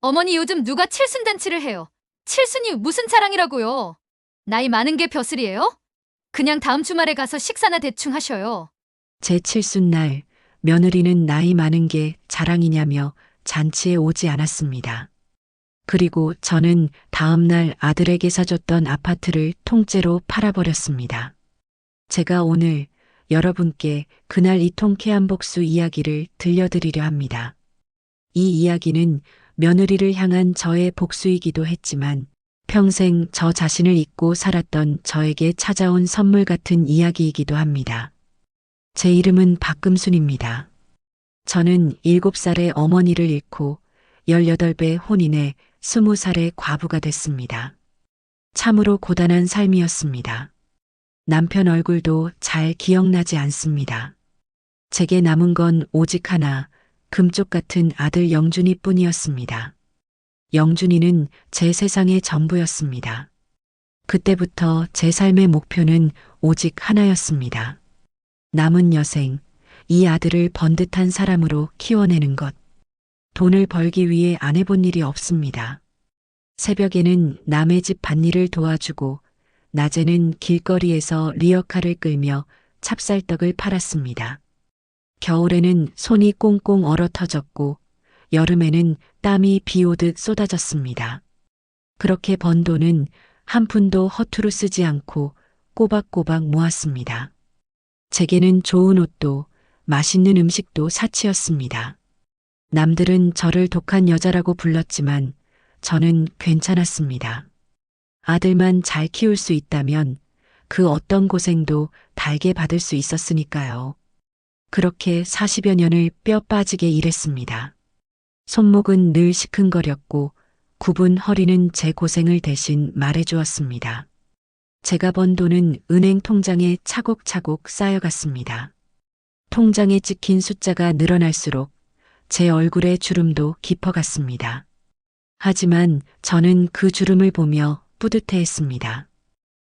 어머니 요즘 누가 칠순잔치를 해요? 칠순이 무슨 자랑이라고요? 나이 많은 게 벼슬이에요? 그냥 다음 주말에 가서 식사나 대충 하셔요. 제 칠순날 며느리는 나이 많은 게 자랑이냐며 잔치에 오지 않았습니다. 그리고 저는 다음날 아들에게 사줬던 아파트를 통째로 팔아버렸습니다. 제가 오늘 여러분께 그날 이 통쾌한 복수 이야기를 들려드리려 합니다. 이 이야기는 며느리를 향한 저의 복수이기도 했지만 평생 저 자신을 잊고 살았던 저에게 찾아온 선물 같은 이야기이기도 합니다. 제 이름은 박금순입니다. 저는 7살의 어머니를 잃고 18배 혼인에 20살의 과부가 됐습니다. 참으로 고단한 삶이었습니다. 남편 얼굴도 잘 기억나지 않습니다. 제게 남은 건 오직 하나, 금쪽 같은 아들 영준이 뿐이었습니다. 영준이는 제 세상의 전부였습니다. 그때부터 제 삶의 목표는 오직 하나였습니다. 남은 여생, 이 아들을 번듯한 사람으로 키워내는 것. 돈을 벌기 위해 안 해본 일이 없습니다. 새벽에는 남의 집 밭일을 도와주고 낮에는 길거리에서 리어카를 끌며 찹쌀떡을 팔았습니다. 겨울에는 손이 꽁꽁 얼어터졌고 여름에는 땀이 비 오듯 쏟아졌습니다. 그렇게 번 돈은 한 푼도 허투루 쓰지 않고 꼬박꼬박 모았습니다. 제게는 좋은 옷도 맛있는 음식도 사치였습니다. 남들은 저를 독한 여자라고 불렀지만 저는 괜찮았습니다. 아들만 잘 키울 수 있다면 그 어떤 고생도 달게 받을 수 있었으니까요. 그렇게 40여 년을 뼈 빠지게 일했습니다. 손목은 늘 시큰거렸고 굽은 허리는 제 고생을 대신 말해주었습니다. 제가 번 돈은 은행 통장에 차곡차곡 쌓여갔습니다. 통장에 찍힌 숫자가 늘어날수록 제 얼굴의 주름도 깊어갔습니다. 하지만 저는 그 주름을 보며 뿌듯해했습니다.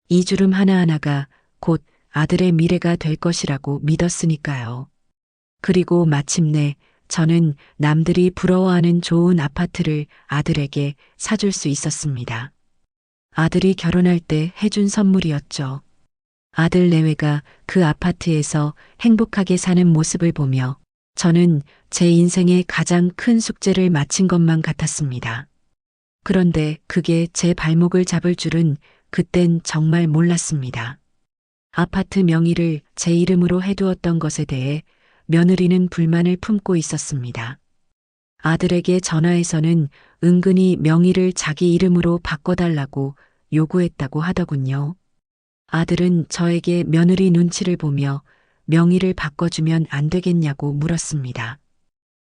이 주름 하나하나가 곧 아들의 미래가 될 것이라고 믿었으니까요. 그리고 마침내 저는 남들이 부러워하는 좋은 아파트를 아들에게 사줄 수 있었습니다. 아들이 결혼할 때 해준 선물이었죠. 아들 내외가 그 아파트에서 행복하게 사는 모습을 보며 저는 제 인생의 가장 큰 숙제를 마친 것만 같았습니다. 그런데 그게 제 발목을 잡을 줄은 그땐 정말 몰랐습니다. 아파트 명의를 제 이름으로 해두었던 것에 대해 며느리는 불만을 품고 있었습니다. 아들에게 전화해서는 은근히 명의를 자기 이름으로 바꿔달라고 요구했다고 하더군요. 아들은 저에게 며느리 눈치를 보며 명의를 바꿔주면 안 되겠냐고 물었습니다.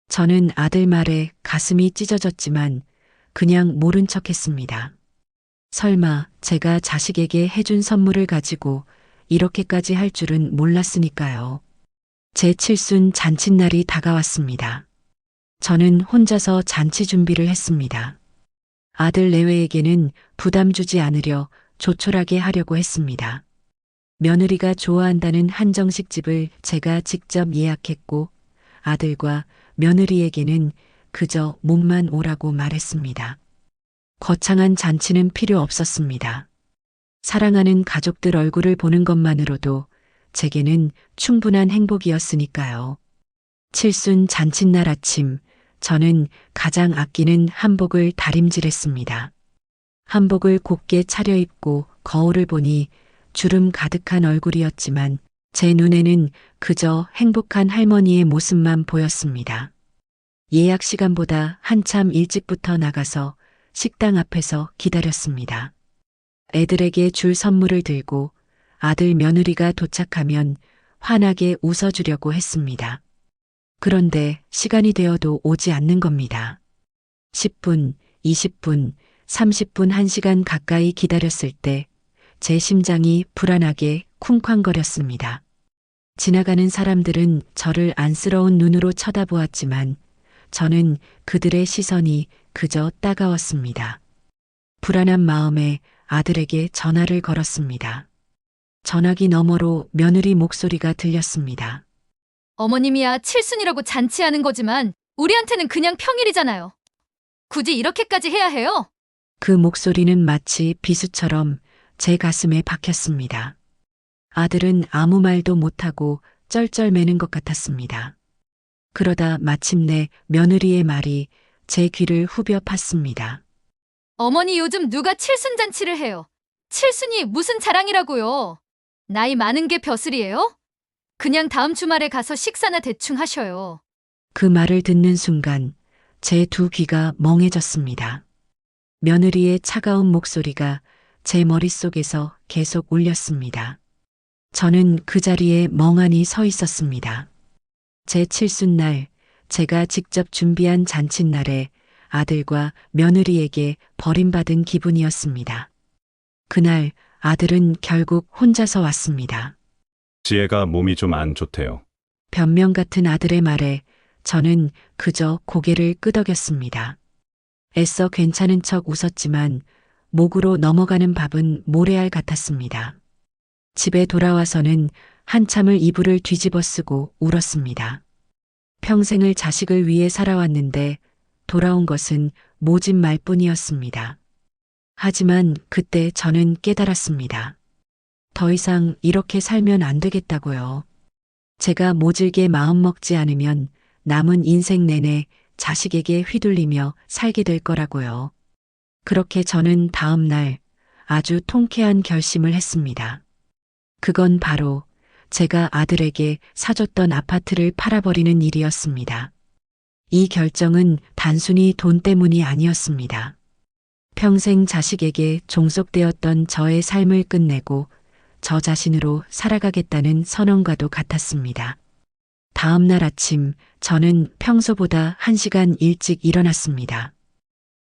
저는 아들 말에 가슴이 찢어졌지만 그냥 모른 척 했습니다. 설마 제가 자식에게 해준 선물을 가지고 이렇게까지 할 줄은 몰랐으니까요. 제 칠순 잔칫날이 다가왔습니다. 저는 혼자서 잔치 준비를 했습니다. 아들 내외에게는 부담 주지 않으려 조촐하게 하려고 했습니다. 며느리가 좋아한다는 한정식 집을 제가 직접 예약했고 아들과 며느리에게는 그저 몸만 오라고 말했습니다. 거창한 잔치는 필요 없었습니다. 사랑하는 가족들 얼굴을 보는 것만으로도 제게는 충분한 행복이었으니까요. 칠순 잔칫날 아침, 저는 가장 아끼는 한복을 다림질했습니다. 한복을 곱게 차려입고 거울을 보니 주름 가득한 얼굴이었지만 제 눈에는 그저 행복한 할머니의 모습만 보였습니다. 예약 시간보다 한참 일찍부터 나가서 식당 앞에서 기다렸습니다. 애들에게 줄 선물을 들고 아들 며느리가 도착하면 환하게 웃어주려고 했습니다. 그런데 시간이 되어도 오지 않는 겁니다. 10분, 20분, 30분, 1시간 가까이 기다렸을 때 제 심장이 불안하게 쿵쾅거렸습니다. 지나가는 사람들은 저를 안쓰러운 눈으로 쳐다보았지만 저는 그들의 시선이 그저 따가웠습니다. 불안한 마음에 아들에게 전화를 걸었습니다. 전화기 너머로 며느리 목소리가 들렸습니다. 어머님이야 칠순이라고 잔치하는 거지만 우리한테는 그냥 평일이잖아요. 굳이 이렇게까지 해야 해요? 그 목소리는 마치 비수처럼 제 가슴에 박혔습니다. 아들은 아무 말도 못하고 쩔쩔매는 것 같았습니다. 그러다 마침내 며느리의 말이 제 귀를 후벼 팠습니다. 어머니 요즘 누가 칠순잔치를 해요? 칠순이 무슨 자랑이라고요? 나이 많은 게 벼슬이에요? 그냥 다음 주말에 가서 식사나 대충 하셔요. 그 말을 듣는 순간 제 두 귀가 멍해졌습니다. 며느리의 차가운 목소리가 제 머릿속에서 계속 울렸습니다. 저는 그 자리에 멍하니 서 있었습니다. 제 칠순날 제가 직접 준비한 잔칫날에 아들과 며느리에게 버림받은 기분이었습니다. 그날 아들은 결국 혼자서 왔습니다. 지혜가 몸이 좀 안 좋대요. 변명 같은 아들의 말에 저는 그저 고개를 끄덕였습니다. 애써 괜찮은 척 웃었지만 목으로 넘어가는 밥은 모래알 같았습니다. 집에 돌아와서는 한참을 이불을 뒤집어 쓰고 울었습니다. 평생을 자식을 위해 살아왔는데 돌아온 것은 모진 말뿐이었습니다. 하지만 그때 저는 깨달았습니다. 더 이상 이렇게 살면 안 되겠다고요. 제가 모질게 마음먹지 않으면 남은 인생 내내 자식에게 휘둘리며 살게 될 거라고요. 그렇게 저는 다음 날 아주 통쾌한 결심을 했습니다. 그건 바로 제가 아들에게 사줬던 아파트를 팔아버리는 일이었습니다. 이 결정은 단순히 돈 때문이 아니었습니다. 평생 자식에게 종속되었던 저의 삶을 끝내고 저 자신으로 살아가겠다는 선언과도 같았습니다. 다음 날 아침 저는 평소보다 1시간 일찍 일어났습니다.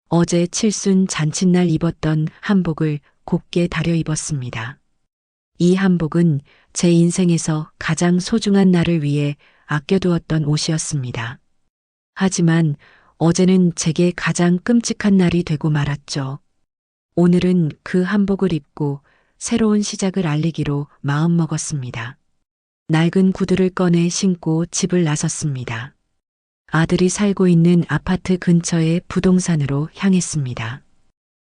어제 칠순 잔칫날 입었던 한복을 곱게 다려 입었습니다. 이 한복은 제 인생에서 가장 소중한 날을 위해 아껴두었던 옷이었습니다. 하지만 어제는 제게 가장 끔찍한 날이 되고 말았죠. 오늘은 그 한복을 입고 새로운 시작을 알리기로 마음먹었습니다. 낡은 구두를 꺼내 신고 집을 나섰습니다. 아들이 살고 있는 아파트 근처의 부동산으로 향했습니다.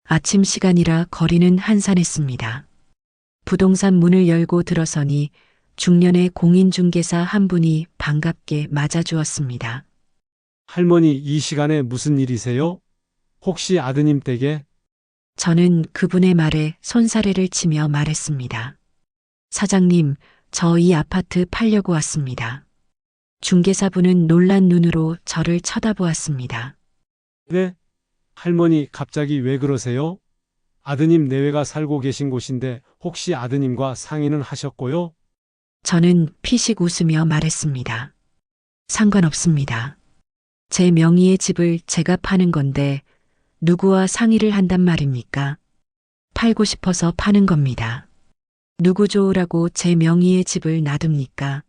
아침 시간이라 거리는 한산했습니다. 부동산 문을 열고 들어서니 중년의 공인중개사 한 분이 반갑게 맞아주었습니다. 할머니, 이 시간에 무슨 일이세요? 혹시 아드님 댁에? 저는 그분의 말에 손사래를 치며 말했습니다. 사장님, 저 이 아파트 팔려고 왔습니다. 중개사분은 놀란 눈으로 저를 쳐다보았습니다. 네? 할머니, 갑자기 왜 그러세요? 아드님 내외가 살고 계신 곳인데 혹시 아드님과 상의는 하셨고요? 저는 피식 웃으며 말했습니다. 상관없습니다. 제 명의의 집을 제가 파는 건데 누구와 상의를 한단 말입니까? 팔고 싶어서 파는 겁니다. 누구 좋으라고 제 명의의 집을 놔둡니까?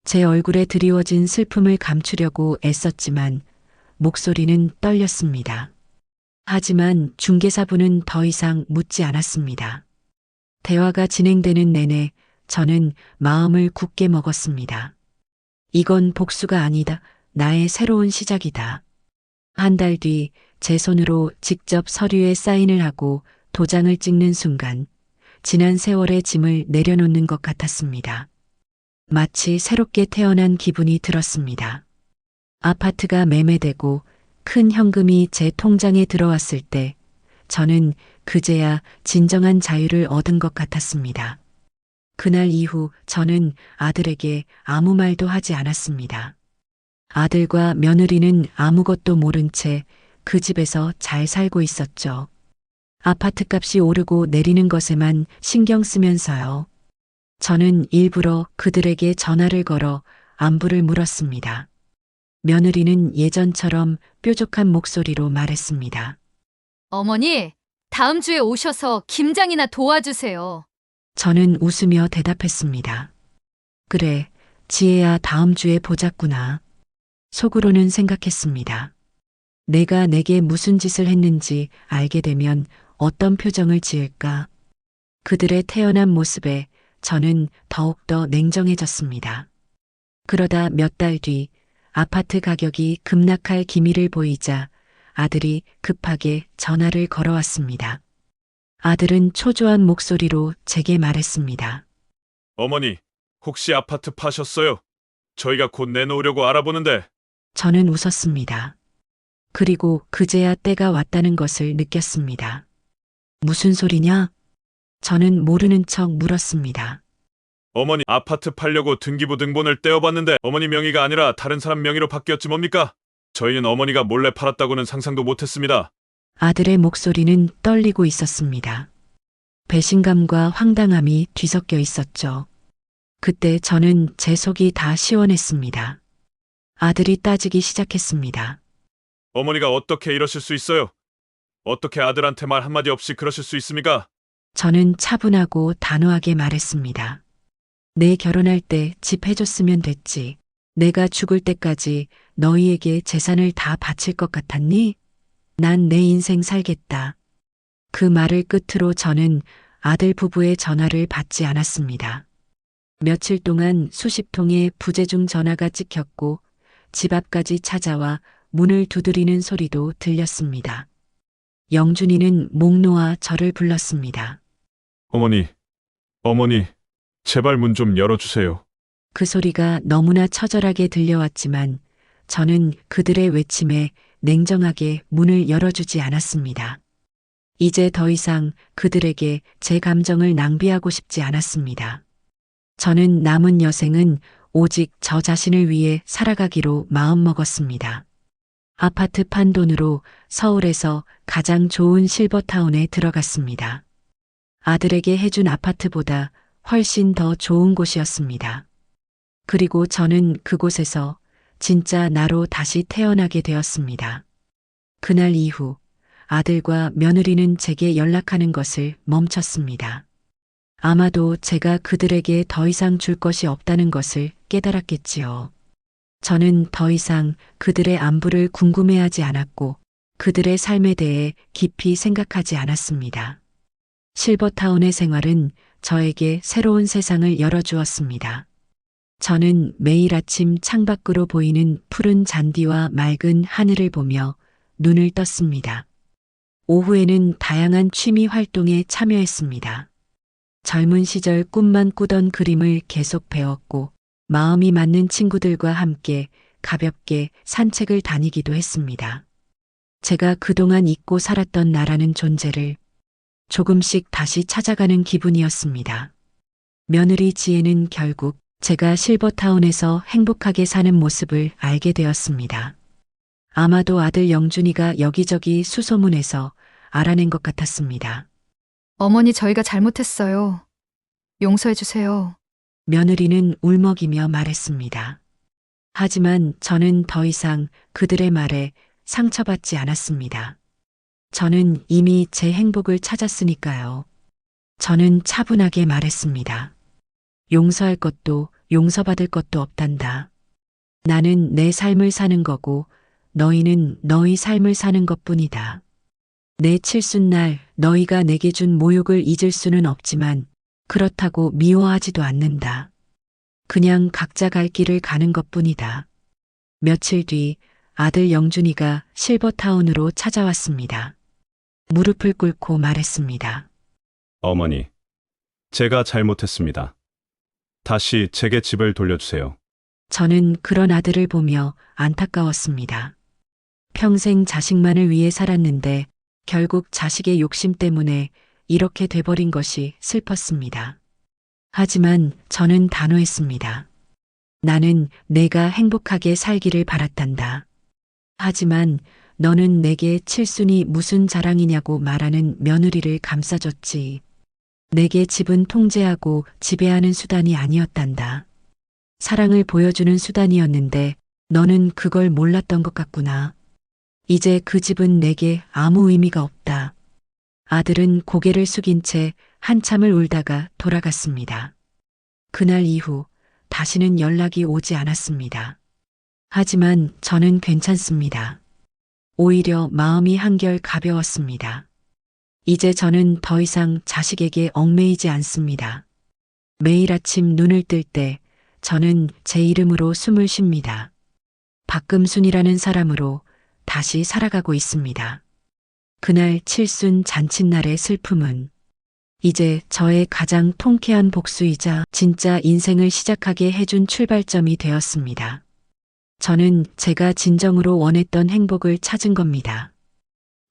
제 얼굴에 드리워진 슬픔을 감추려고 애썼지만 목소리는 떨렸습니다. 하지만 중개사분은 더 이상 묻지 않았습니다. 대화가 진행되는 내내 저는 마음을 굳게 먹었습니다. 이건 복수가 아니다. 나의 새로운 시작이다. 한 달 뒤 제 손으로 직접 서류에 사인을 하고 도장을 찍는 순간 지난 세월의 짐을 내려놓는 것 같았습니다. 마치 새롭게 태어난 기분이 들었습니다. 아파트가 매매되고 큰 현금이 제 통장에 들어왔을 때 저는 그제야 진정한 자유를 얻은 것 같았습니다. 그날 이후 저는 아들에게 아무 말도 하지 않았습니다. 아들과 며느리는 아무것도 모른 채 그 집에서 잘 살고 있었죠. 아파트 값이 오르고 내리는 것에만 신경 쓰면서요. 저는 일부러 그들에게 전화를 걸어 안부를 물었습니다. 며느리는 예전처럼 뾰족한 목소리로 말했습니다. 어머니, 다음 주에 오셔서 김장이나 도와주세요. 저는 웃으며 대답했습니다. 그래, 지혜야 다음 주에 보자꾸나. 속으로는 생각했습니다. 내가 내게 무슨 짓을 했는지 알게 되면 어떤 표정을 지을까? 그들의 태어난 모습에 저는 더욱더 냉정해졌습니다. 그러다 몇 달 뒤 아파트 가격이 급락할 기미를 보이자 아들이 급하게 전화를 걸어왔습니다. 아들은 초조한 목소리로 제게 말했습니다. 어머니, 혹시 아파트 파셨어요? 저희가 곧 내놓으려고 알아보는데. 저는 웃었습니다. 그리고 그제야 때가 왔다는 것을 느꼈습니다. 무슨 소리냐? 저는 모르는 척 물었습니다. 어머니, 아파트 팔려고 등기부 등본을 떼어봤는데 어머니 명의가 아니라 다른 사람 명의로 바뀌었지 뭡니까? 저희는 어머니가 몰래 팔았다고는 상상도 못했습니다. 아들의 목소리는 떨리고 있었습니다. 배신감과 황당함이 뒤섞여 있었죠. 그때 저는 제 속이 다 시원했습니다. 아들이 따지기 시작했습니다. 어머니가 어떻게 이러실 수 있어요? 어떻게 아들한테 말 한마디 없이 그러실 수 있습니까? 저는 차분하고 단호하게 말했습니다. 내 결혼할 때 집 해줬으면 됐지. 내가 죽을 때까지 너희에게 재산을 다 바칠 것 같았니? 난 내 인생 살겠다. 그 말을 끝으로 저는 아들 부부의 전화를 받지 않았습니다. 며칠 동안 수십 통의 부재중 전화가 찍혔고 집 앞까지 찾아와 문을 두드리는 소리도 들렸습니다. 영준이는 목 놓아 저를 불렀습니다. 어머니, 제발 문 좀 열어주세요. 그 소리가 너무나 처절하게 들려왔지만 저는 그들의 외침에 냉정하게 문을 열어주지 않았습니다. 이제 더 이상 그들에게 제 감정을 낭비하고 싶지 않았습니다. 저는 남은 여생은 오직 저 자신을 위해 살아가기로 마음먹었습니다. 아파트 판 돈으로 서울에서 가장 좋은 실버타운에 들어갔습니다. 아들에게 해준 아파트보다 훨씬 더 좋은 곳이었습니다. 그리고 저는 그곳에서 진짜 나로 다시 태어나게 되었습니다. 그날 이후 아들과 며느리는 제게 연락하는 것을 멈췄습니다. 아마도 제가 그들에게 더 이상 줄 것이 없다는 것을 깨달았겠지요. 저는 더 이상 그들의 안부를 궁금해하지 않았고 그들의 삶에 대해 깊이 생각하지 않았습니다. 실버타운의 생활은 저에게 새로운 세상을 열어주었습니다. 저는 매일 아침 창밖으로 보이는 푸른 잔디와 맑은 하늘을 보며 눈을 떴습니다. 오후에는 다양한 취미 활동에 참여했습니다. 젊은 시절 꿈만 꾸던 그림을 계속 배웠고 마음이 맞는 친구들과 함께 가볍게 산책을 다니기도 했습니다. 제가 그동안 잊고 살았던 나라는 존재를 조금씩 다시 찾아가는 기분이었습니다. 며느리 지혜는 결국 제가 실버타운에서 행복하게 사는 모습을 알게 되었습니다. 아마도 아들 영준이가 여기저기 수소문해서 알아낸 것 같았습니다. 어머니, 저희가 잘못했어요. 용서해주세요. 며느리는 울먹이며 말했습니다. 하지만 저는 더 이상 그들의 말에 상처받지 않았습니다. 저는 이미 제 행복을 찾았으니까요. 저는 차분하게 말했습니다. 용서할 것도 용서받을 것도 없단다. 나는 내 삶을 사는 거고 너희는 너희 삶을 사는 것뿐이다. 내 칠순날 너희가 내게 준 모욕을 잊을 수는 없지만 그렇다고 미워하지도 않는다. 그냥 각자 갈 길을 가는 것뿐이다. 며칠 뒤 아들 영준이가 실버타운으로 찾아왔습니다. 무릎을 꿇고 말했습니다. 어머니, 제가 잘못했습니다. 다시 제게 집을 돌려주세요. 저는 그런 아들을 보며 안타까웠습니다. 평생 자식만을 위해 살았는데 결국 자식의 욕심 때문에 이렇게 돼버린 것이 슬펐습니다. 하지만 저는 단호했습니다. 나는 내가 행복하게 살기를 바랐단다. 하지만 너는 내게 칠순이 무슨 자랑이냐고 말하는 며느리를 감싸줬지. 내게 집은 통제하고 지배하는 수단이 아니었단다. 사랑을 보여주는 수단이었는데 너는 그걸 몰랐던 것 같구나. 이제 그 집은 내게 아무 의미가 없다. 아들은 고개를 숙인 채 한참을 울다가 돌아갔습니다. 그날 이후 다시는 연락이 오지 않았습니다. 하지만 저는 괜찮습니다. 오히려 마음이 한결 가벼웠습니다. 이제 저는 더 이상 자식에게 얽매이지 않습니다. 매일 아침 눈을 뜰 때 저는 제 이름으로 숨을 쉽니다. 박금순이라는 사람으로 다시 살아가고 있습니다. 그날 칠순 잔칫날의 슬픔은 이제 저의 가장 통쾌한 복수이자 진짜 인생을 시작하게 해준 출발점이 되었습니다. 저는 제가 진정으로 원했던 행복을 찾은 겁니다.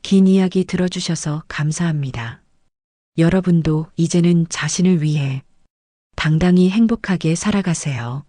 긴 이야기 들어주셔서 감사합니다. 여러분도 이제는 자신을 위해 당당히 행복하게 살아가세요.